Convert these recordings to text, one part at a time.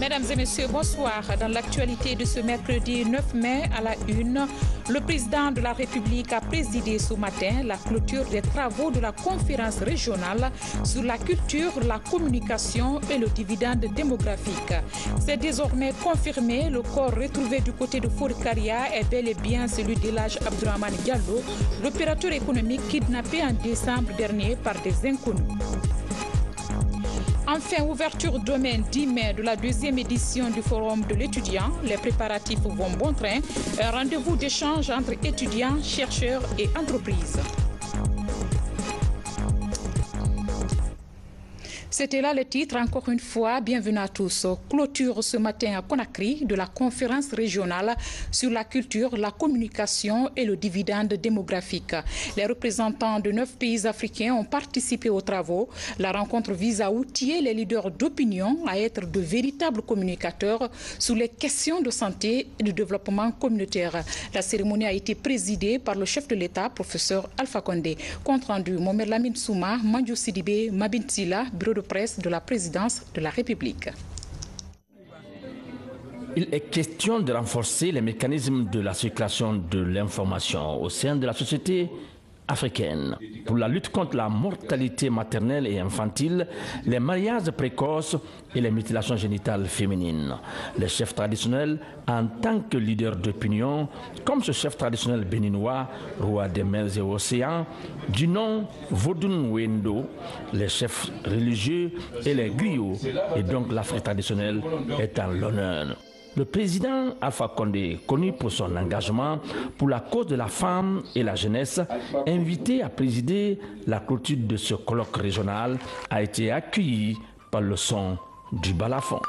Mesdames et messieurs, bonsoir. Dans l'actualité de ce mercredi 9 mai à la une, le président de la République a présidé ce matin la clôture des travaux de la conférence régionale sur la culture, la communication et le dividende démographique. C'est désormais confirmé, le corps retrouvé du côté de Forcaria est bel et bien celui d'Elhadj Abdourahmane Diallo, l'opérateur économique kidnappé en décembre dernier par des inconnus. Enfin, ouverture demain 10 mai de la deuxième édition du Forum de l'étudiant. Les préparatifs vont bon train. Un rendez-vous d'échange entre étudiants, chercheurs et entreprises. C'était là le titre, encore une fois, bienvenue à tous. Clôture ce matin à Conakry de la conférence régionale sur la culture, la communication et le dividende démographique. Les représentants de 9 pays africains ont participé aux travaux. La rencontre vise à outiller les leaders d'opinion à être de véritables communicateurs sur les questions de santé et de développement communautaire. La cérémonie a été présidée par le chef de l'État, professeur Alpha Condé. Compte rendu, Mohamed Lamine Souma, Mandiou Sidibé, Mabin Silla, bureau de presse de la présidence de la République. Il est question de renforcer les mécanismes de la circulation de l'information au sein de la société africaine. Pour la lutte contre la mortalité maternelle et infantile, les mariages précoces et les mutilations génitales féminines. Les chefs traditionnels, en tant que leaders d'opinion, comme ce chef traditionnel béninois, roi des mers et océans, du nom Vodun Wendo, les chefs religieux et les griots, et donc l'Afrique traditionnelle est en l'honneur. Le président Alpha Condé, connu pour son engagement pour la cause de la femme et la jeunesse, invité à présider la clôture de ce colloque régional, a été accueilli par le son du balafon.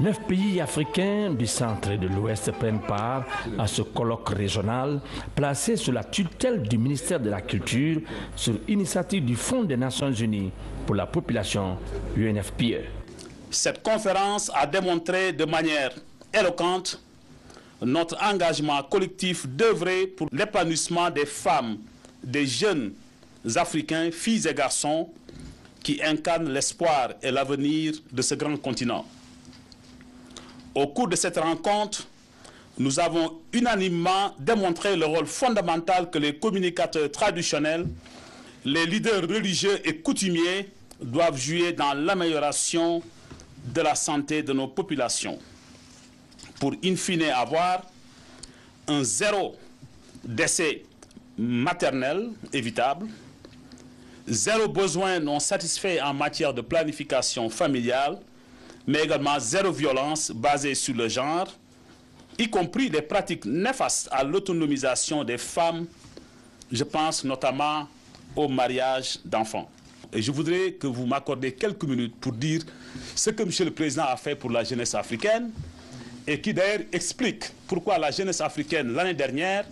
Neuf pays africains du centre et de l'Ouest prennent part à ce colloque régional placé sous la tutelle du ministère de la Culture sur initiative du Fonds des Nations Unies pour la population UNFPA. Cette conférence a démontré de manière éloquente notre engagement collectif d'œuvrer pour l'épanouissement des femmes, des jeunes Africains, filles et garçons, qui incarnent l'espoir et l'avenir de ce grand continent. Au cours de cette rencontre, nous avons unanimement démontré le rôle fondamental que les communicateurs traditionnels, les leaders religieux et coutumiers doivent jouer dans l'amélioration de la santé de nos populations, pour in fine avoir un zéro décès maternel évitable, zéro besoin non satisfait en matière de planification familiale, mais également zéro violence basée sur le genre, y compris des pratiques néfastes à l'autonomisation des femmes. Je pense notamment au mariage d'enfants. Et je voudrais que vous m'accordiez quelques minutes pour dire ce que M. le Président a fait pour la jeunesse africaine et qui d'ailleurs explique pourquoi la jeunesse africaine, l'année dernière,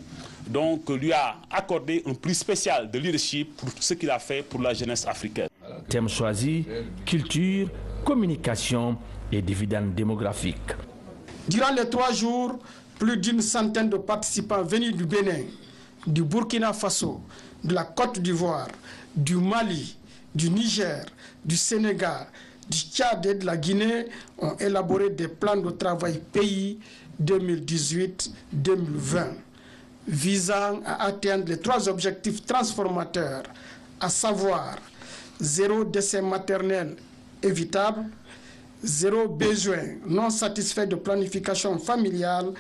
donc, lui a accordé un prix spécial de leadership pour ce qu'il a fait pour la jeunesse africaine. Thème choisi, culture, communication et dividende démographique. Durant les 3 jours, plus d'une centaine de participants venus du Bénin, du Burkina Faso, de la Côte d'Ivoire, du Mali, du Niger, du Sénégal, du Tchad et de la Guinée ont élaboré des plans de travail pays 2018-2020 visant à atteindre les 3 objectifs transformateurs, à savoir 0 décès maternel évitable, 0 besoin non satisfait de planification familiale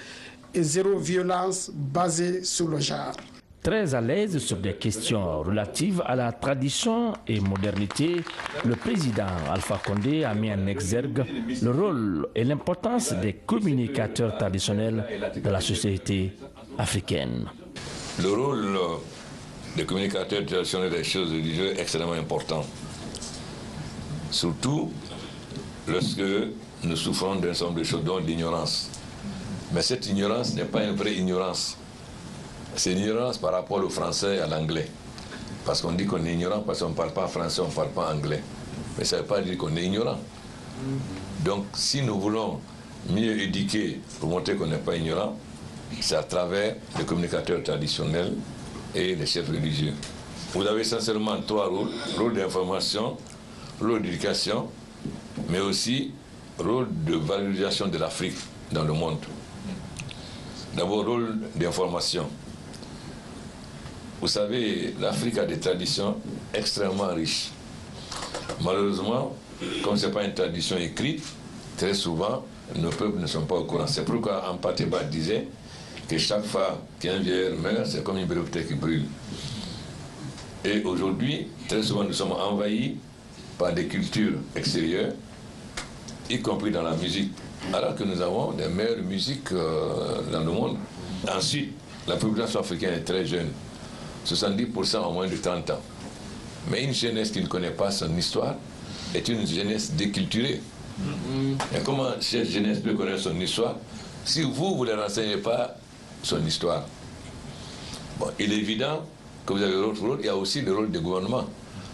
et 0 violence basée sur le genre. Très à l'aise sur des questions relatives à la tradition et modernité, le président Alpha Condé a mis en exergue le rôle et l'importance des communicateurs traditionnels de la société africaine. Le rôle des communicateurs traditionnels des choses religieuses est extrêmement important. Surtout lorsque nous souffrons d'un certain nombre de choses, dont l'ignorance. Mais cette ignorance n'est pas une vraie ignorance. C'est une ignorance par rapport au français et à l'anglais. Parce qu'on dit qu'on est ignorant parce qu'on ne parle pas français, on ne parle pas anglais. Mais ça ne veut pas dire qu'on est ignorant. Donc, si nous voulons mieux éduquer pour montrer qu'on n'est pas ignorant, c'est à travers les communicateurs traditionnels et les chefs religieux. Vous avez essentiellement 3 rôles: rôle d'information, rôle d'éducation, mais aussi rôle de valorisation de l'Afrique dans le monde. D'abord, rôle d'information. Vous savez, l'Afrique a des traditions extrêmement riches. Malheureusement, comme ce n'est pas une tradition écrite, très souvent, nos peuples ne sont pas au courant. C'est pourquoi Ampateba disait que chaque fois qu'un vieillard meurt, c'est comme une bibliothèque qui brûle. Et aujourd'hui, très souvent, nous sommes envahis par des cultures extérieures, y compris dans la musique, alors que nous avons des meilleures musiques dans le monde. Ensuite, la population africaine est très jeune, 70% en moins de 30 ans. Mais une jeunesse qui ne connaît pas son histoire est une jeunesse déculturée. Et comment cette jeunesse peut connaître son histoire si vous ne renseignez pas son histoire? Bon, il est évident que vous avez l'autre rôle, il y a aussi le rôle du gouvernement.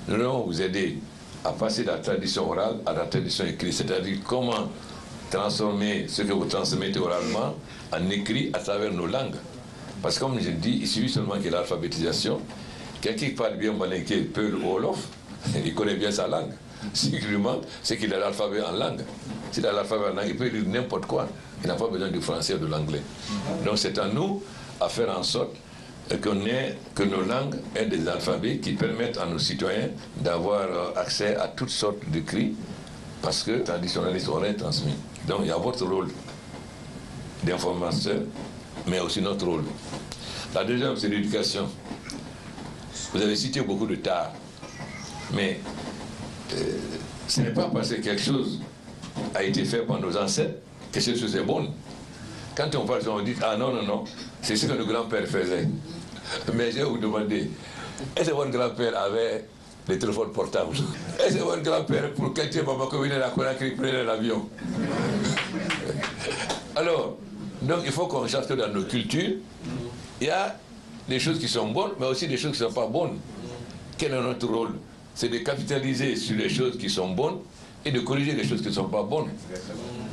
Nous allons vous aider à passer de la tradition orale à la tradition écrite, c'est-à-dire comment transformer ce que vous transmettez oralement en écrit à travers nos langues. Parce que comme je dis, il suffit seulement qu'il y ait l'alphabétisation. Quelqu'un qui parle bien malinké, Peul ou Wolof, il connaît bien sa langue. Ce qui lui manque, c'est qu'il a l'alphabet en langue. S'il a l'alphabet en langue, il peut lire n'importe quoi. Il n'a pas besoin du français ou de l'anglais. Donc c'est à nous à faire en sorte que nos langues aient des alphabets qui permettent à nos citoyens d'avoir accès à toutes sortes d'écrits, parce que les traditionnalistes auraient transmis. Donc il y a votre rôle d'informateur, mais aussi notre rôle. La deuxième, c'est l'éducation. Vous avez cité beaucoup de tares, mais ce n'est pas parce que quelque chose a été fait par nos ancêtres que cette chose est bonne. Quand on parle, on dit « Ah non, non, non, c'est ce que nos grands-pères faisaient. » Mais je vais vous demander, est-ce que votre grand-père avait des téléphones portables? Est-ce que votre grand-père, pour quelqu'un Bamako venait à Conakry, prenait l'avion? Alors, donc il faut qu'on cherche que dans nos cultures, il y a des choses qui sont bonnes, mais aussi des choses qui ne sont pas bonnes. Quel est notre rôle? C'est de capitaliser sur les choses qui sont bonnes et de corriger les choses qui ne sont pas bonnes.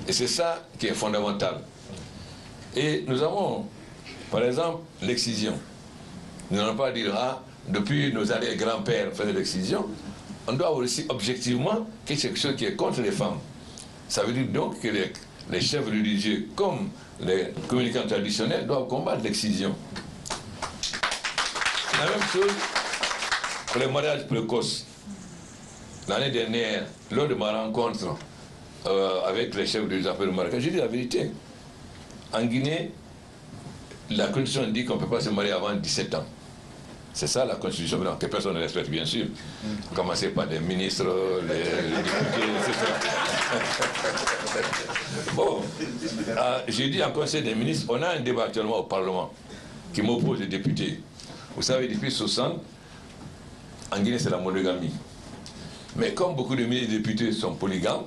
Et c'est ça qui est fondamental. Et nous avons, par exemple, l'excision. Nous n'allons pas dire, ah, depuis nos arrière-grands-pères faisaient l'excision. On doit aussi objectivement que c'est quelque chose qui est contre les femmes. Ça veut dire donc que les chefs religieux, comme les communicants traditionnels, doivent combattre l'excision. La même chose pour les mariages précoces. L'année dernière, lors de ma rencontre avec les chefs des affaires de mariage, j'ai dit la vérité. En Guinée, la Constitution dit qu'on ne peut pas se marier avant 17 ans. C'est ça la Constitution, que personne ne respecte, bien sûr. Commencer par les ministres, les députés, etc. Bon, j'ai dit en Conseil des ministres, on a un débat actuellement au Parlement qui m'oppose les députés. Vous savez, depuis 60, en Guinée, c'est la monogamie. Mais comme beaucoup de ministres et députés sont polygames,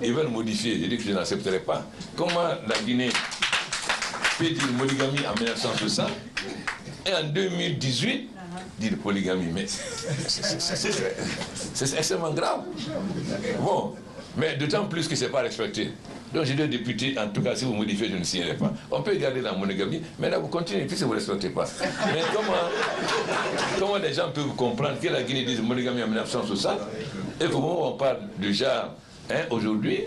ils veulent modifier. J'ai dit que je n'accepterai pas. Comment la Guinée peut dire monogamie en 1960 et en 2018 dire polygamie? Mais c'est extrêmement grave. Bon, mais d'autant plus que ce n'est pas respecté. Donc j'ai dit aux députés, en tout cas, si vous modifiez, je ne signerai pas. On peut garder la monogamie, mais là vous continuez, puisque vous ne respectez pas. Mais comment les gens peuvent comprendre que la Guinée dit monogamie en 1960 et comment on parle déjà aujourd'hui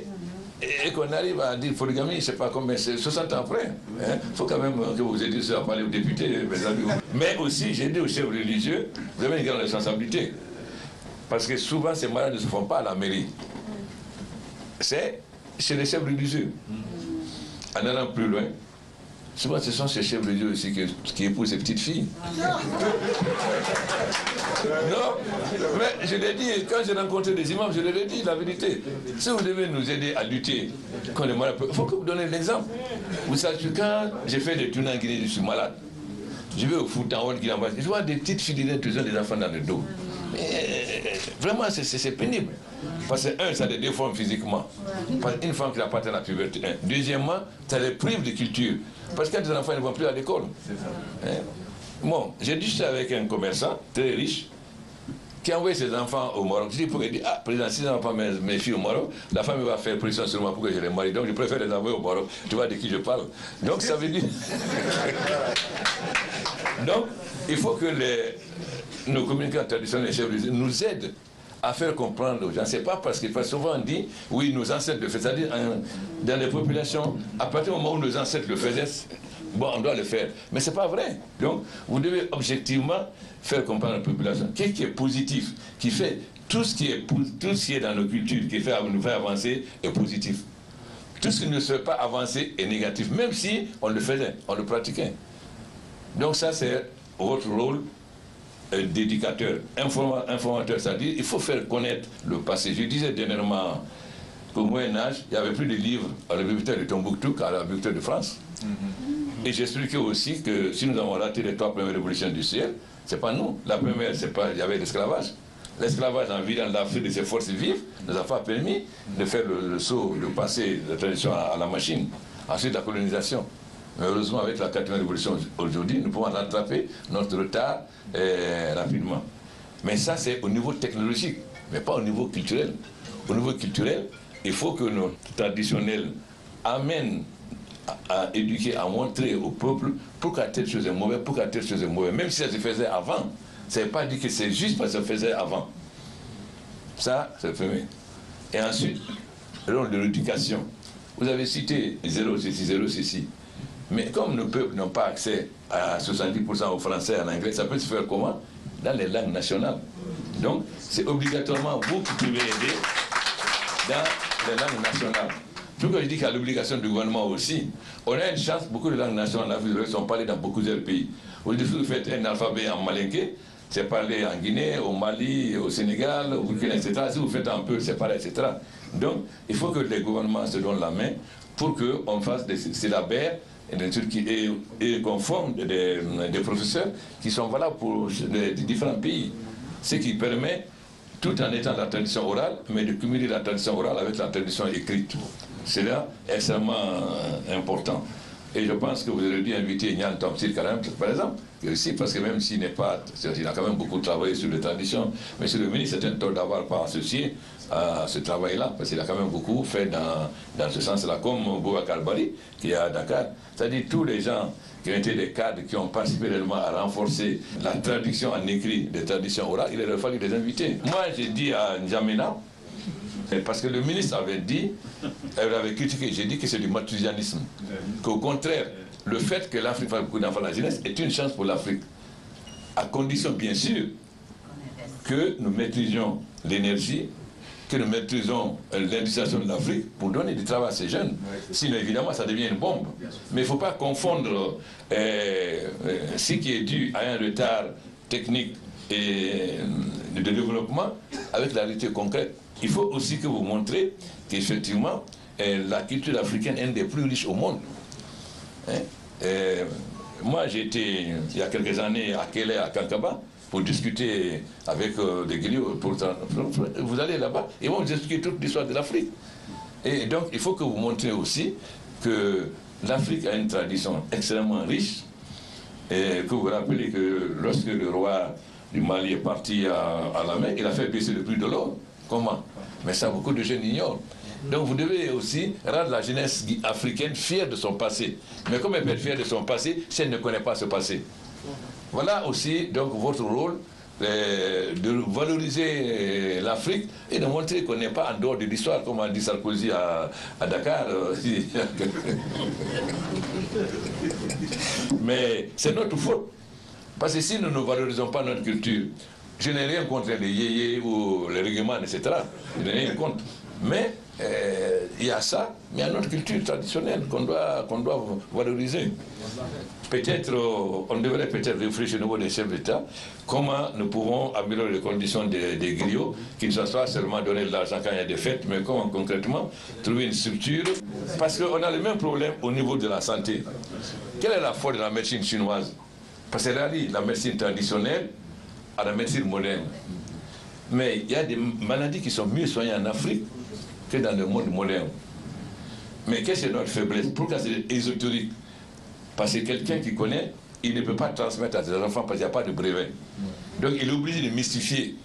et qu'on arrive à dire polygamie, je ne sais pas combien, c'est 60 ans après. Il faut quand même que vous aidiez ça à parler aux députés, mes amis. Mais aussi, j'ai dit aux chefs religieux, vous avez une grande responsabilité. Parce que souvent, ces mariages ne se font pas à la mairie. C'est chez les chefs religieux. En allant plus loin, souvent ce sont ces chefs religieux aussi qui épousent ces petites filles. Non, mais je l'ai dit, quand j'ai rencontré des imams, je leur ai dit la vérité. Si vous devez nous aider à lutter contre les malades, il faut que vous donniez l'exemple. Vous savez, quand j'ai fait des tournées en Guinée, je suis malade. Je vais au foot en Guinée, je vois des petites filles qui ont des enfants dans le dos. Vraiment, c'est pénible. Parce que, un, ça les déforme physiquement. Parce qu'une femme qui n'a pas atteint la puberté. Deuxièmement, ça les prive de culture. Parce que quand les enfants ne vont plus à l'école. Bon, j'ai discuté avec un commerçant très riche. qui a envoyé ses enfants au Maroc. Je dis pour qu'il dise, ah, président, si je n'envoie pas mes filles au Maroc, la femme va faire pression sur moi pour que je les marie. Donc je préfère les envoyer au Maroc. Tu vois de qui je parle. Donc ça veut dire... Donc, il faut que nos communicants traditionnels et chefs nous aident à faire comprendre aux gens. C'est pas parce que souvent on dit, oui, nos ancêtres le faisaient. C'est-à-dire, dans les populations, à partir du moment où nos ancêtres le faisaient, bon, on doit le faire. Mais c'est pas vrai. Donc, vous devez objectivement faire comprendre à la population qu'est-ce qui est positif, qui fait tout ce qui est dans nos cultures, qui fait nous faire avancer, est positif. Tout ce qui ne se fait pas avancer est négatif, même si on le faisait, on le pratiquait. Donc ça, c'est votre rôle d'éducateur, informateur, c'est-à-dire il faut faire connaître le passé. Je disais dernièrement qu'au Moyen-Âge, il n'y avait plus de livres à la bibliothèque de Tombouctou qu'à la bibliothèque de France. Et j'expliquais aussi que si nous avons raté les 3 premières révolutions du ciel, c'est pas nous. La première, c'est pas, il y avait l'esclavage. L'esclavage en vidant l'Afrique de ses forces vives nous a pas permis de faire le saut, de passer de la tradition à la machine. Ensuite, la colonisation. Mais heureusement, avec la 4e révolution aujourd'hui, nous pouvons rattraper notre retard rapidement. Mais ça, c'est au niveau technologique, mais pas au niveau culturel. Au niveau culturel, il faut que nos traditionnels amènent à éduquer, à montrer au peuple pourquoi telle chose est mauvaise, pourquoi telle chose est mauvaise. Même si ça se faisait avant, ça ne veut pas dire que c'est juste parce que ça se faisait avant. Ça, c'est le premier. Et ensuite, le rôle de l'éducation. Vous avez cité 0 ceci, 0 ceci. Mais comme nos peuples n'ont pas accès à 70% au français et en anglais, ça peut se faire comment? Dans les langues nationales. Donc, c'est obligatoirement vous qui pouvez aider dans les langues nationales. Tout que je dis qu'il y a l'obligation du gouvernement aussi. On a une chance, beaucoup de langues nationales sont parlées dans beaucoup d'autres pays. Aujourd'hui, si vous faites un alphabet en malinké, c'est parlé en Guinée, au Mali, au Sénégal, au Burkina, etc. Si vous faites un peu, c'est pareil, etc. Donc, il faut que les gouvernements se donnent la main pour qu'on fasse des syllabaires et qu'on forme des professeurs qui sont valables pour les différents pays. Ce qui permet, tout en étant la tradition orale, mais de cumuler la tradition orale avec la tradition écrite. C'est là extrêmement important. Et je pense que vous aurez dû inviter Nyan Tomsir Karam, par exemple, aussi, parce que même s'il n'est pas, il a quand même beaucoup travaillé sur les traditions, mais sur le ministre, c'est un tort d'avoir pas associé à ce travail-là, parce qu'il a quand même beaucoup fait dans ce sens-là, comme Boubacar Bari, qui est à Dakar. C'est-à-dire tous les gens qui ont été des cadres, qui ont participé réellement à renforcer la traduction en écrit des traditions orales, il aurait fallu les inviter. Moi, j'ai dit à N'Djamena, parce que le ministre avait dit, elle avait critiqué, j'ai dit que c'est du malthusianisme. Qu'au contraire, le fait que l'Afrique fasse beaucoup d'enfants à la jeunesse est une chance pour l'Afrique. À condition, bien sûr, que nous maîtrisions l'énergie, que nous maîtrisons l'industrialisation de l'Afrique pour donner du travail à ces jeunes. Sinon, évidemment, ça devient une bombe. Mais il ne faut pas confondre ce qui est dû à un retard technique et de développement avec la réalité concrète. Il faut aussi que vous montrez qu'effectivement, la culture africaine est une des plus riches au monde. Moi, j'ai été, il y a quelques années, à Kélé, à Kankaba, pour discuter avec des griots. Vous allez là-bas, ils vont vous expliquer toute l'histoire de l'Afrique. Et donc, il faut que vous montrez aussi que l'Afrique a une tradition extrêmement riche, et que vous vous rappelez que lorsque le roi du Mali est parti à la mer, il a fait baisser le prix de l'or. Comment? Mais ça, beaucoup de jeunes ignorent. Donc vous devez aussi rendre la jeunesse africaine fière de son passé. Mais comment elle peut être fière de son passé si elle ne connaît pas ce passé? Voilà aussi donc votre rôle de valoriser l'Afrique et de montrer qu'on n'est pas en dehors de l'histoire, comme a dit Sarkozy à Dakar. Mais c'est notre faute. Parce que si nous ne valorisons pas notre culture, je n'ai rien contre les yéyés ou les règlements, etc. Je n'ai rien contre. Mais il y a ça, mais il y a notre culture traditionnelle qu'on doit valoriser. Peut-être, on devrait peut-être réfléchir au niveau des chefs d'État, comment nous pouvons améliorer les conditions des griots, qu'ils ne soient pas seulement donner de l'argent quand il y a des fêtes, mais comment concrètement trouver une structure. Parce qu'on a le même problème au niveau de la santé. Quelle est la force de la médecine chinoise? Parce qu'elle allie la médecine traditionnelle à la médecine moderne. Mais il y a des maladies qui sont mieux soignées en Afrique que dans le monde moderne. Mais qu'est-ce que notre faiblesse? Pourquoi c'est ésotérique? Parce que quelqu'un qui connaît, il ne peut pas transmettre à ses enfants parce qu'il n'y a pas de brevet. Donc il est obligé de mystifier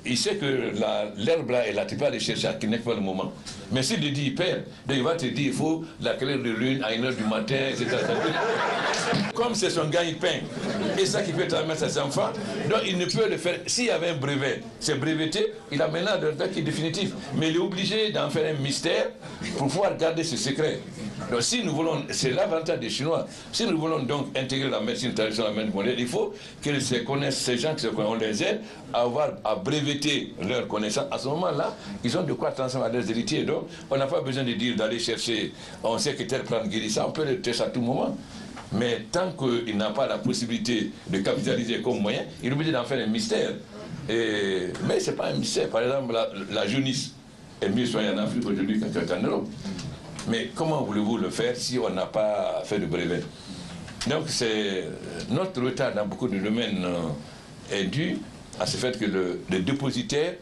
il sait que l'herbe là est là, tu peux aller chercher à qui n'est pas le moment. Mais s'il lui dit il perd, donc il va te dire il faut la claire de lune à 1h du matin, etc. Comme c'est son gagne-pain, et ça qui peut permettre à ses enfants, donc il ne peut le faire. S'il y avait un brevet, c'est breveté, il a maintenant le résultat qui est définitif. Mais il est obligé d'en faire un mystère pour pouvoir garder ce secret. Donc si nous voulons, c'est l'avantage des Chinois, si nous voulons donc intégrer la médecine traditionnelle à la médecine moderne, il faut qu'ils se connaissent, ces gens qui se connaissent, on les aide à breveter leur connaissance. À ce moment-là, ils ont de quoi transmettre à leurs héritiers. Donc on n'a pas besoin de dire d'aller chercher, on sait que tel plan guérit ça, on peut le tester à tout moment. Mais tant qu'il n'a pas la possibilité de capitaliser comme moyen, il est obligé d'en faire un mystère. Mais ce n'est pas un mystère. Par exemple, la jaunisse est mieux soignée en Afrique aujourd'hui qu'en Europe. Mais comment voulez-vous le faire si on n'a pas fait de brevet? Donc notre retard dans beaucoup de domaines est dû à ce fait que le dépositaire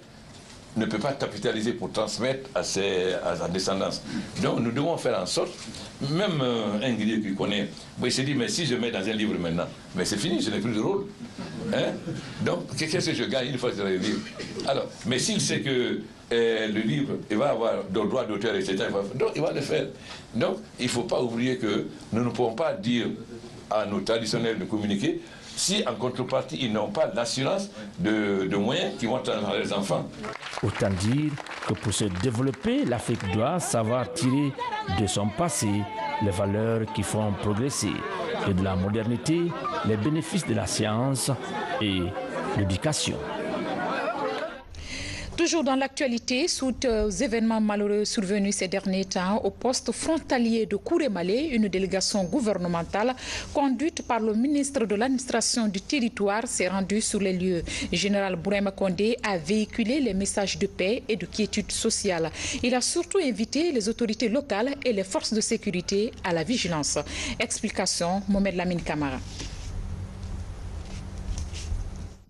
ne peut pas capitaliser pour transmettre à sa descendance. Donc nous devons faire en sorte, même un grillé qui connaît, il se dit mais si je mets dans un livre maintenant, mais c'est fini, je n'ai plus de rôle. Hein? Donc qu'est-ce que je gagne une fois que je le livre? Alors, mais s'il sait que le livre, il va avoir le droit d'auteur, etc., donc il va le faire. Donc il ne faut pas oublier que nous ne pouvons pas dire à nos traditionnels de communiquer si en contrepartie ils n'ont pas l'assurance de moyens qui vont transmettre à les enfants. Autant dire que pour se développer, l'Afrique doit savoir tirer de son passé les valeurs qui font progresser et de la modernité les bénéfices de la science et l'éducation. Toujours dans l'actualité, suite aux événements malheureux survenus ces derniers temps, au poste frontalier de Kouré-Malé, une délégation gouvernementale conduite par le ministre de l'administration du territoire s'est rendue sur les lieux. Général Bourema Condé a véhiculé les messages de paix et de quiétude sociale. Il a surtout invité les autorités locales et les forces de sécurité à la vigilance. Explication, Mohamed Lamine Kamara.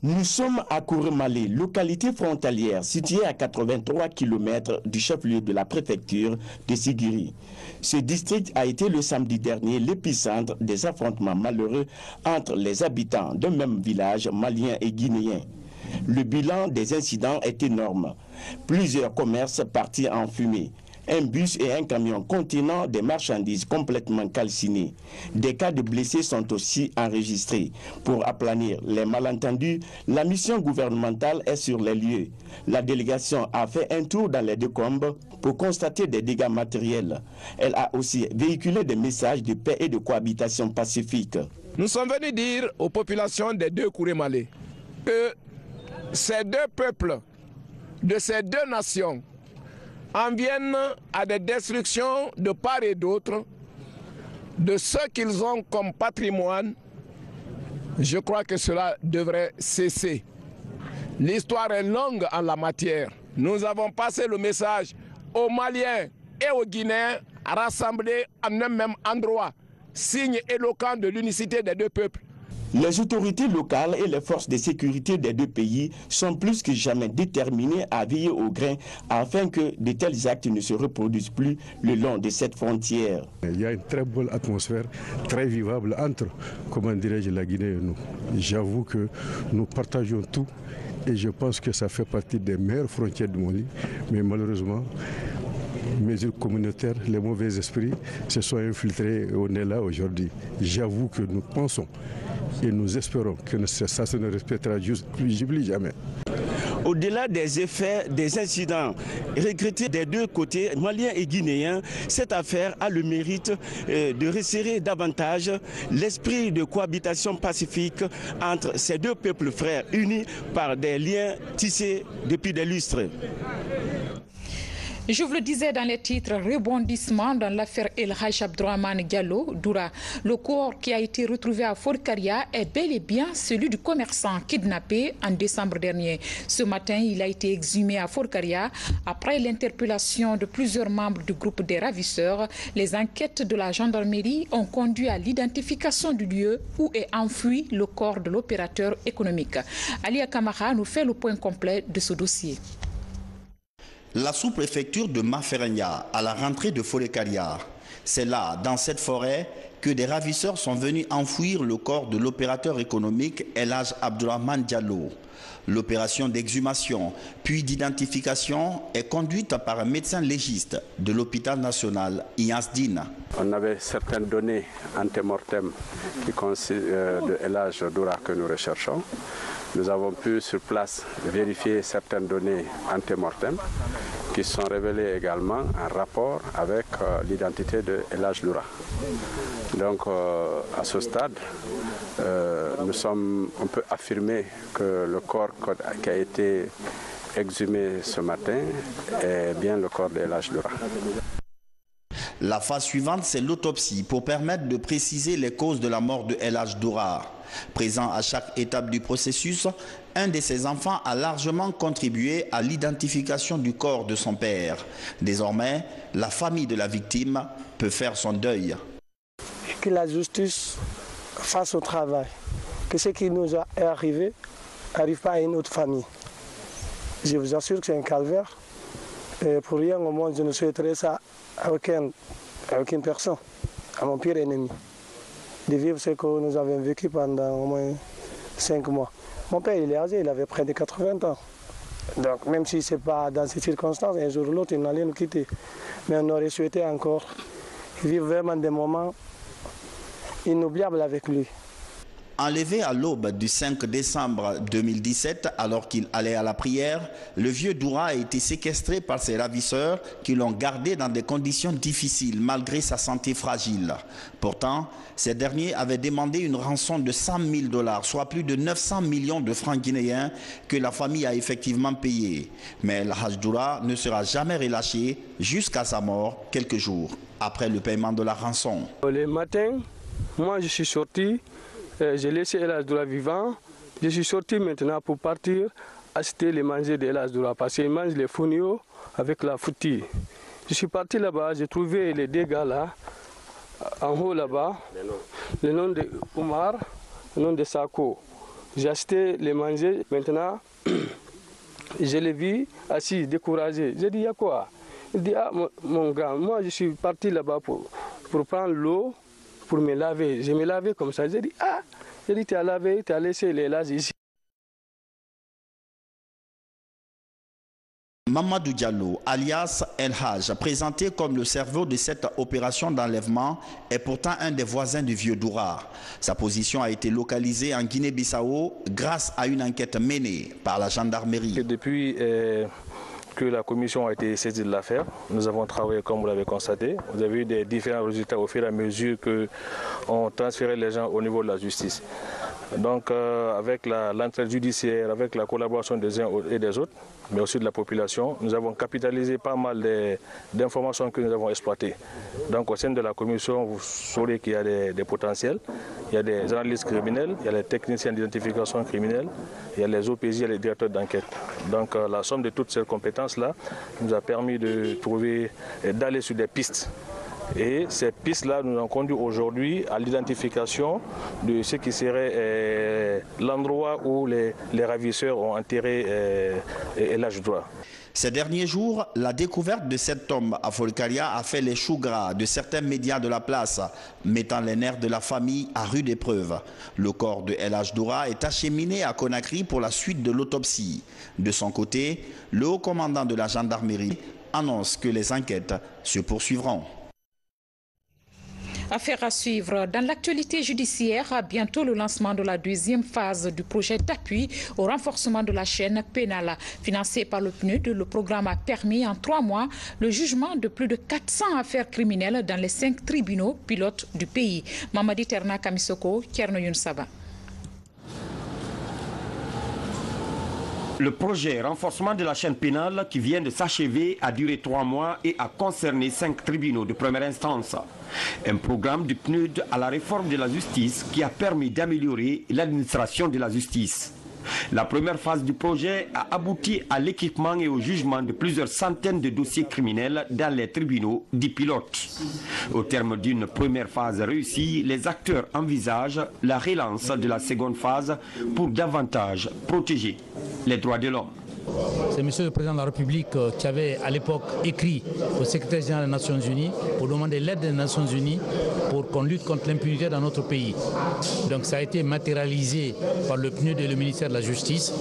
Nous sommes à Kouré-Malé, localité frontalière située à 83 km du chef-lieu de la préfecture de Sigiri. Ce district a été le samedi dernier l'épicentre des affrontements malheureux entre les habitants d'un même village malien et guinéen. Le bilan des incidents est énorme. Plusieurs commerces partis en fumée. Un bus et un camion contenant des marchandises complètement calcinées. Des cas de blessés sont aussi enregistrés. Pour aplanir les malentendus, la mission gouvernementale est sur les lieux. La délégation a fait un tour dans les décombres pour constater des dégâts matériels. Elle a aussi véhiculé des messages de paix et de cohabitation pacifique. Nous sommes venus dire aux populations des deux Kouré-Malé que ces deux peuples de ces deux nations en viennent à des destructions de part et d'autre de ce qu'ils ont comme patrimoine. Je crois que cela devrait cesser. L'histoire est longue en la matière. Nous avons passé le message aux Maliens et aux Guinéens rassemblés en un même endroit, signe éloquent de l'unicité des deux peuples. Les autorités locales et les forces de sécurité des deux pays sont plus que jamais déterminées à veiller au grain afin que de tels actes ne se reproduisent plus le long de cette frontière. Il y a une très bonne atmosphère, très vivable entre, comment dirais-je, la Guinée et nous. J'avoue que nous partageons tout et je pense que ça fait partie des meilleures frontières du monde. Mais malheureusement, mesures communautaires, les mauvais esprits se sont infiltrés et on est là aujourd'hui. J'avoue que nous pensons et nous espérons que ça se ne respectera plus jamais. Au-delà des effets des incidents regrettés des deux côtés, maliens et guinéens, cette affaire a le mérite de resserrer davantage l'esprit de cohabitation pacifique entre ces deux peuples frères unis par des liens tissés depuis des lustres. Je vous le disais dans les titres, rebondissement dans l'affaire El Hadj Abdourahmane Diallo Doura. Le corps qui a été retrouvé à Forcaria est bel et bien celui du commerçant kidnappé en décembre dernier. Ce matin, il a été exhumé à Forcaria après l'interpellation de plusieurs membres du groupe des ravisseurs. Les enquêtes de la gendarmerie ont conduit à l'identification du lieu où est enfoui le corps de l'opérateur économique. Alia Kamara nous fait le point complet de ce dossier. La sous-préfecture de Maferenya à la rentrée de Forcaria. C'est là, dans cette forêt, que des ravisseurs sont venus enfouir le corps de l'opérateur économique El Hadj Abdourahmane Diallo. L'opération d'exhumation puis d'identification est conduite par un médecin légiste de l'hôpital national Iyasdine. On avait certaines données antemortem de El Hadj Doura que nous recherchons. Nous avons pu sur place vérifier certaines données antemortem qui sont révélées également en rapport avec l'identité de El Hadj Doura. Donc à ce stade, on peut affirmer que le corps qui a été exhumé ce matin est bien le corps de El Hadj Doura. La phase suivante, c'est l'autopsie pour permettre de préciser les causes de la mort de El Hadj Doura. Présent à chaque étape du processus, un de ses enfants a largement contribué à l'identification du corps de son père. Désormais, la famille de la victime peut faire son deuil. Que la justice fasse au travail, que ce qui nous est arrivé n'arrive pas à une autre famille. Je vous assure que c'est un calvaire. Et pour rien au monde, je ne souhaiterais ça à aucune personne, à mon pire ennemi, de vivre ce que nous avons vécu pendant au moins 5 mois. Mon père, il est âgé, il avait près de 80 ans. Donc même si ce n'est pas dans ces circonstances, un jour ou l'autre, il allait nous quitter. Mais on aurait souhaité encore vivre vraiment des moments inoubliables avec lui. Enlevé à l'aube du 5 décembre 2017, alors qu'il allait à la prière, le vieux Doura a été séquestré par ses ravisseurs qui l'ont gardé dans des conditions difficiles malgré sa santé fragile. Pourtant, ces derniers avaient demandé une rançon de 100 000 $, soit plus de 900 millions de francs guinéens que la famille a effectivement payé. Mais El Hadj Doura ne sera jamais relâché jusqu'à sa mort quelques jours après le paiement de la rançon. Le matin, moi je suis sorti. J'ai laissé El Hadj Doura vivant. Je suis sorti maintenant pour partir acheter les manger de El Hadj Doura parce qu'il mange les fourneaux avec la foutille. Je suis parti là-bas, j'ai trouvé les deux gars là, en haut là-bas, le nom de Oumar, le nom de Sako. J'ai acheté les manger, maintenant je l'ai vu assis, découragé. J'ai dit, il y a quoi? Il dit, ah mon gars, moi je suis parti là-bas pour prendre l'eau, pour me laver. Je me lavais comme ça. J'ai dit, ah, tu as lavé, tu as laissé les lages ici. Mamadou Diallo, alias El Hadj, présenté comme le cerveau de cette opération d'enlèvement, est pourtant un des voisins du vieux Doura. Sa position a été localisée en Guinée-Bissau grâce à une enquête menée par la gendarmerie. Depuis que la commission a été saisie de l'affaire, nous avons travaillé comme vous l'avez constaté. Vous avez eu des différents résultats au fur et à mesure qu'on transférait les gens au niveau de la justice. Donc avec l'entraide judiciaire, avec la collaboration des uns et des autres, mais aussi de la population, nous avons capitalisé pas mal d'informations que nous avons exploitées. Donc au sein de la commission, vous saurez qu'il y a des potentiels, il y a des analystes criminels, il y a les techniciens d'identification criminelle, il y a les OPJ, il y a les directeurs d'enquête. Donc la somme de toutes ces compétences-là nous a permis de trouver et d'aller sur des pistes. Et ces pistes-là nous ont conduit aujourd'hui à l'identification de ce qui serait l'endroit où les ravisseurs ont enterré El Hadj Doura. Ces derniers jours, la découverte de cette tombe à Folkaria a fait les choux gras de certains médias de la place, mettant les nerfs de la famille à rude épreuve. Le corps de El Hadj Doura est acheminé à Conakry pour la suite de l'autopsie. De son côté, le haut commandant de la gendarmerie annonce que les enquêtes se poursuivront. Affaire à suivre. Dans l'actualité judiciaire, bientôt le lancement de la deuxième phase du projet d'appui au renforcement de la chaîne pénale. Financé par le PNUD, le programme a permis en 3 mois le jugement de plus de 400 affaires criminelles dans les 5 tribunaux pilotes du pays. Mamadi Terna Kamisoko, Kierno Yunsaba. Le projet renforcement de la chaîne pénale qui vient de s'achever a duré 3 mois et a concerné 5 tribunaux de première instance. Un programme du PNUD à la réforme de la justice qui a permis d'améliorer l'administration de la justice. La première phase du projet a abouti à l'équipement et au jugement de plusieurs centaines de dossiers criminels dans les tribunaux dits pilotes. Au terme d'une première phase réussie, les acteurs envisagent la relance de la seconde phase pour davantage protéger les droits de l'homme. C'est M. le Président de la République qui avait à l'époque écrit au secrétaire général des Nations Unies pour demander l'aide des Nations Unies pour qu'on lutte contre l'impunité dans notre pays. Donc ça a été matérialisé par le PNUD et le ministère de la Justice.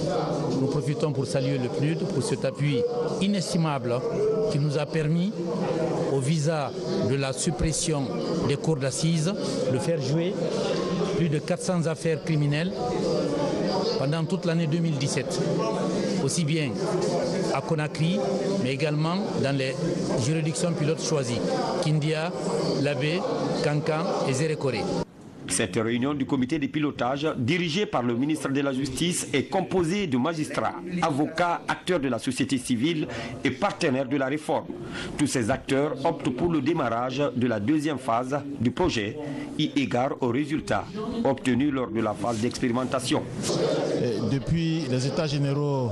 Nous profitons pour saluer le PNUD pour cet appui inestimable qui nous a permis, au visa de la suppression des cours d'assises, de faire jouer plus de 400 affaires criminelles pendant toute l'année 2017, aussi bien à Conakry, mais également dans les juridictions pilotes choisies, Kindia, Labé, Kankan et Zérékoré. Cette réunion du comité de pilotage, dirigée par le ministre de la Justice, est composée de magistrats, avocats, acteurs de la société civile et partenaires de la réforme. Tous ces acteurs optent pour le démarrage de la deuxième phase du projet, eu égard aux résultats obtenus lors de la phase d'expérimentation. Depuis les états généraux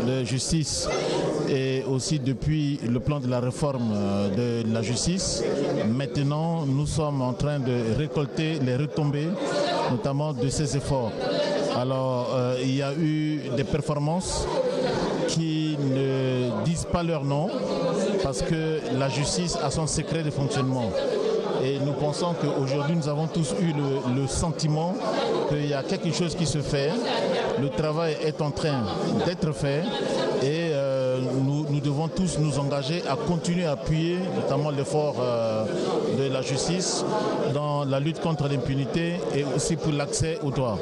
de justice et aussi depuis le plan de la réforme de la justice, maintenant nous sommes en train de récolter les retombées, notamment de ces efforts. Alors il y a eu des performances qui ne disent pas leur nom parce que la justice a son secret de fonctionnement. Et nous pensons qu'aujourd'hui, nous avons tous eu le sentiment qu'il y a quelque chose qui se fait. Le travail est en train d'être fait et nous devons tous nous engager à continuer à appuyer notamment l'effort de la justice dans la lutte contre l'impunité et aussi pour l'accès au droit.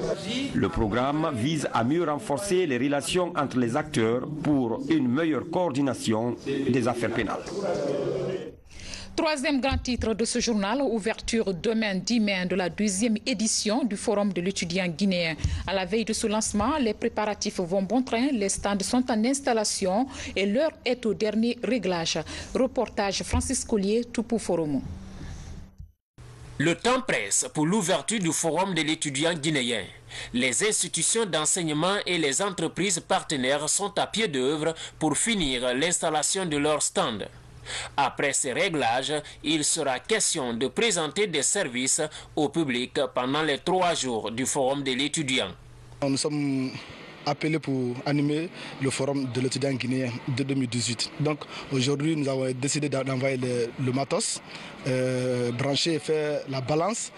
Le programme vise à mieux renforcer les relations entre les acteurs pour une meilleure coordination des affaires pénales. Troisième grand titre de ce journal, ouverture demain 10 mai de la 12e édition du Forum de l'étudiant guinéen. À la veille de ce lancement, les préparatifs vont bon train, les stands sont en installation et l'heure est au dernier réglage. Reportage Francis Collier, Toupou Forum. Le temps presse pour l'ouverture du Forum de l'étudiant guinéen. Les institutions d'enseignement et les entreprises partenaires sont à pied d'œuvre pour finir l'installation de leurs stands. Après ces réglages, il sera question de présenter des services au public pendant les 3 jours du Forum de l'étudiant. Nous sommes appelés pour animer le Forum de l'étudiant guinéen de 2018. Donc aujourd'hui, nous avons décidé d'envoyer le matos, brancher et faire la balance,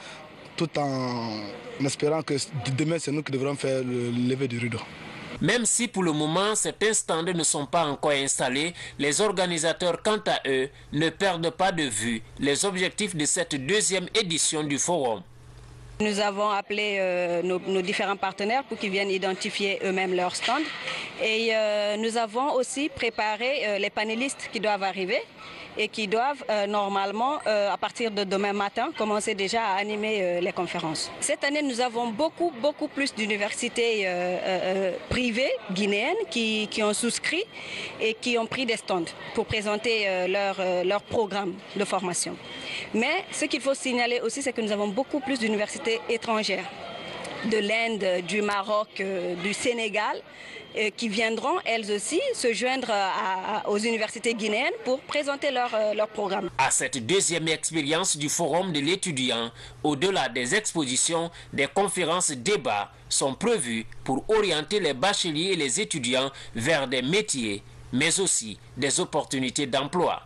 tout en espérant que demain, c'est nous qui devrons faire le lever du rideau. Même si pour le moment certains stands ne sont pas encore installés, les organisateurs quant à eux ne perdent pas de vue les objectifs de cette 2e édition du forum. Nous avons appelé nos différents partenaires pour qu'ils viennent identifier eux-mêmes leurs stands et nous avons aussi préparé les panélistes qui doivent arriver et qui doivent normalement, à partir de demain matin, commencer déjà à animer les conférences. Cette année, nous avons beaucoup plus d'universités privées guinéennes qui ont souscrit et qui ont pris des stands pour présenter leur programme de formation. Mais ce qu'il faut signaler aussi, c'est que nous avons beaucoup plus d'universités étrangères, de l'Inde, du Maroc, du Sénégal, qui viendront elles aussi se joindre aux universités guinéennes pour présenter leur programme. À cette 2e expérience du Forum de l'étudiant, au-delà des expositions, des conférences débats sont prévues pour orienter les bacheliers et les étudiants vers des métiers, mais aussi des opportunités d'emploi.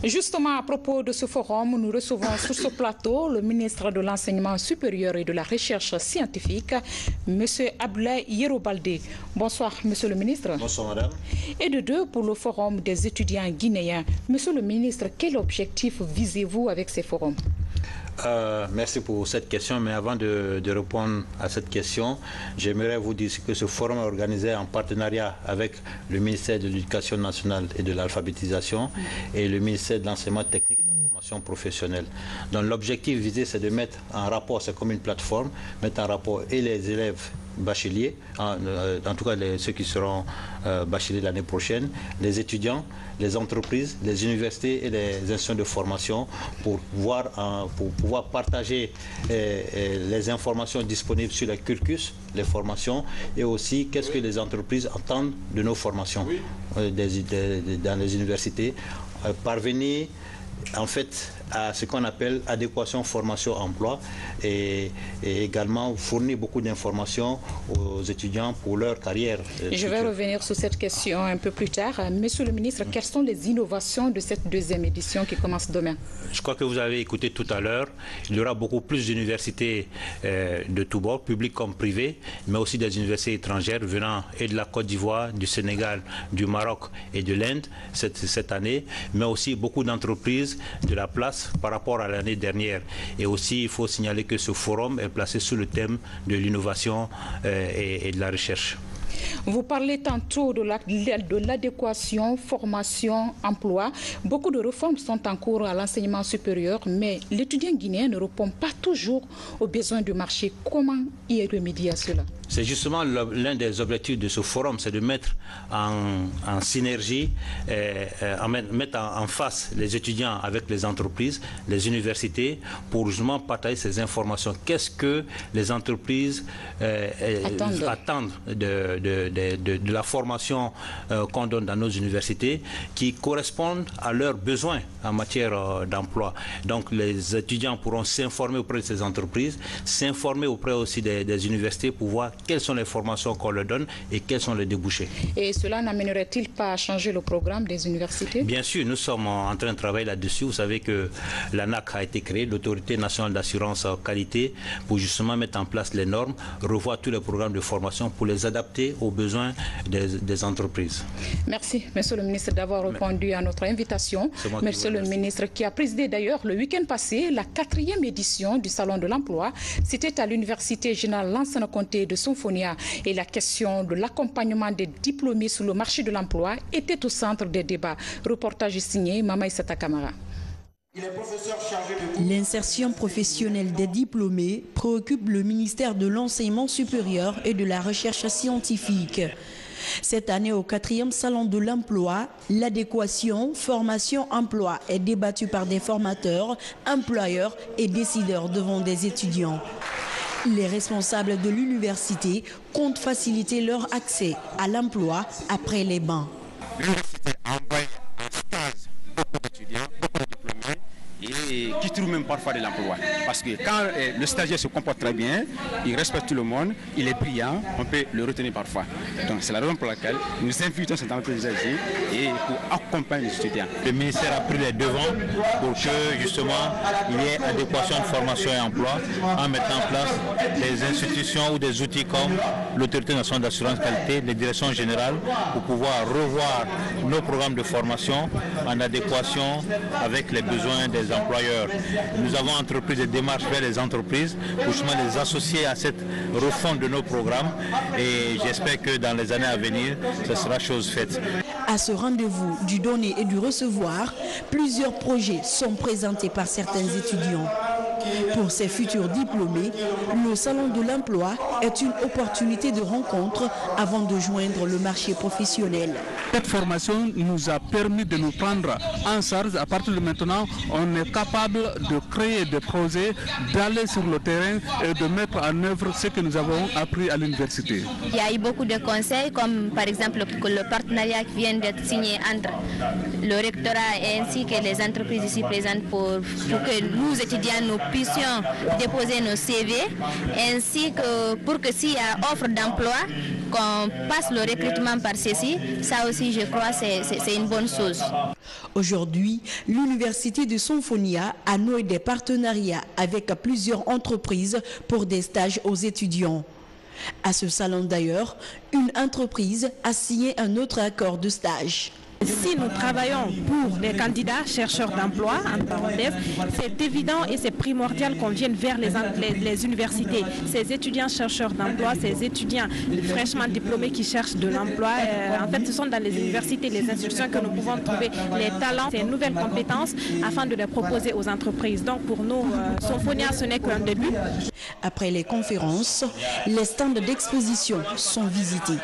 Justement, à propos de ce forum, nous recevons sur ce plateau le ministre de l'Enseignement supérieur et de la Recherche scientifique, M. Abdoulaye Yero-Baldé. Bonsoir, Monsieur le ministre. Bonsoir, madame. Et de deux, pour le forum des étudiants guinéens. Monsieur le ministre, quel objectif visez-vous avec ces forums? Merci pour cette question, mais avant de répondre à cette question, j'aimerais vous dire que ce forum est organisé en partenariat avec le ministère de l'Éducation nationale et de l'alphabétisation et le ministère de l'enseignement technique et de la formation professionnelle. Donc l'objectif visé, c'est de mettre en rapport, c'est comme une plateforme, mettre en rapport et les élèves bacheliers, en tout cas ceux qui seront bacheliers l'année prochaine, les étudiants, les entreprises, les universités et les institutions de formation pour pouvoir partager les informations disponibles sur les cursus, les formations et aussi qu'est-ce que les entreprises entendent de nos formations dans les universités, parvenir en fait à ce qu'on appelle adéquation formation-emploi et également fournir beaucoup d'informations aux étudiants pour leur carrière. Je vais revenir sur cette question un peu plus tard. Monsieur le ministre, quelles sont les innovations de cette deuxième édition qui commence demain? Je crois que vous avez écouté tout à l'heure, il y aura beaucoup plus d'universités de tous bords, publiques comme privées, mais aussi des universités étrangères venant et de la Côte d'Ivoire, du Sénégal, du Maroc et de l'Inde cette année, mais aussi beaucoup d'entreprises de la place par rapport à l'année dernière. Et aussi, il faut signaler que ce forum est placé sous le thème de l'innovation et de la recherche. Vous parlez tantôt de l'adéquation, formation, emploi. Beaucoup de réformes sont en cours à l'enseignement supérieur, mais l'étudiant guinéen ne répond pas toujours aux besoins du marché. Comment y remédier à cela? C'est justement l'un des objectifs de ce forum, c'est de mettre en synergie, mettre en face les étudiants avec les entreprises, les universités, pour justement partager ces informations. Qu'est-ce que les entreprises attendent de la formation qu'on donne dans nos universités, qui correspondent à leurs besoins en matière d'emploi. Donc les étudiants pourront s'informer auprès de ces entreprises, s'informer auprès aussi des universités pour voir quelles sont les formations qu'on leur donne et quels sont les débouchés. Et cela n'amènerait-il pas à changer le programme des universités? Bien sûr, nous sommes en train de travailler là-dessus. Vous savez que l'ANAQ a été créée, l'Autorité nationale d'assurance qualité, pour justement mettre en place les normes, revoir tous les programmes de formation pour les adapter aux besoins des entreprises. Merci, Monsieur le ministre, d'avoir répondu à notre invitation. Monsieur le ministre, qui a présidé d'ailleurs le week-end passé la 4e édition du Salon de l'Emploi. C'était à l'Université générale Lansana Conté de Sonfonia. Et la question de l'accompagnement des diplômés sur le marché de l'emploi était au centre des débats. Reportage signé Mama Issata Kamara. L'insertion professionnelle des diplômés préoccupe le ministère de l'Enseignement supérieur et de la Recherche scientifique. Cette année, au 4e Salon de l'Emploi, l'adéquation formation-emploi est débattue par des formateurs, employeurs et décideurs devant des étudiants. Les responsables de l'université comptent faciliter leur accès à l'emploi après les bancs. L'université a envoyé en stage beaucoup d'étudiants, beaucoup de diplômés, et qui trouvent même parfois de l'emploi. Parce que quand le stagiaire se comporte très bien, il respecte tout le monde, il est brillant, on peut le retenir parfois. Donc c'est la raison pour laquelle nous invitons cette entreprise à agir et pour accompagner les étudiants. Le ministère a pris les devants pour que justement il y ait adéquation de formation et emploi en mettant en place des institutions ou des outils comme l'Autorité nationale d'assurance qualité, les directions générales, pour pouvoir revoir nos programmes de formation en adéquation avec les besoins des employeurs. Nous avons entrepris des démarches vers les entreprises pour justement les associer à cette refonte de nos programmes et j'espère que dans les années à venir, ce sera chose faite. À ce rendez-vous du donner et du recevoir, plusieurs projets sont présentés par certains étudiants. Pour ces futurs diplômés, le Salon de l'Emploi est une opportunité de rencontre avant de joindre le marché professionnel. Cette formation nous a permis de nous prendre en charge. À partir de maintenant, on est capable de créer des projets, d'aller sur le terrain et de mettre en œuvre ce que nous avons appris à l'université. Il y a eu beaucoup de conseils, comme par exemple le partenariat qui vient d'être signé entre le rectorat et ainsi que les entreprises ici présentes pour que nous étudiants nous puissions déposer nos CV, ainsi que pour que s'il y a offre d'emploi, qu'on passe le recrutement par ceci. Ça aussi, je crois, c'est une bonne chose. Aujourd'hui, l'université de Sonfonia a noué des partenariats avec plusieurs entreprises pour des stages aux étudiants. À ce salon d'ailleurs, une entreprise a signé un autre accord de stage. Si nous travaillons pour les candidats chercheurs d'emploi, en parenthèse, c'est évident et c'est primordial qu'on vienne vers les universités. Ces étudiants chercheurs d'emploi, ces étudiants fraîchement diplômés qui cherchent de l'emploi, en fait, ce sont dans les universités, les institutions que nous pouvons trouver les talents, ces nouvelles compétences afin de les proposer aux entreprises. Donc pour nous, Sonfonia, ce n'est qu'un début. Après les conférences, les stands d'exposition sont visités.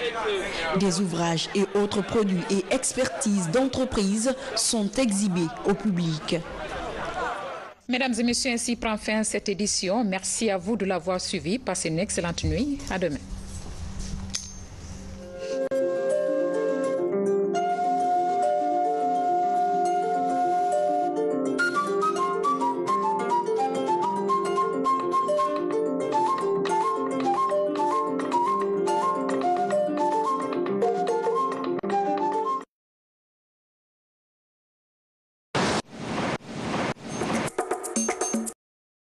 Des ouvrages et autres produits et expertises d'entreprises sont exhibés au public. Mesdames et messieurs, ainsi prend fin cette édition. Merci à vous de l'avoir suivi. Passez une excellente nuit. À demain.